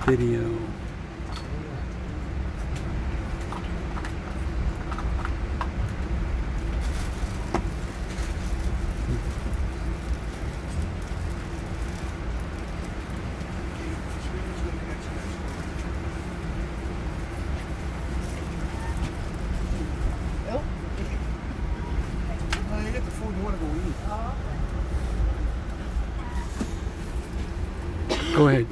video. Oh. No, you get the food you want to go eat. Go ahead.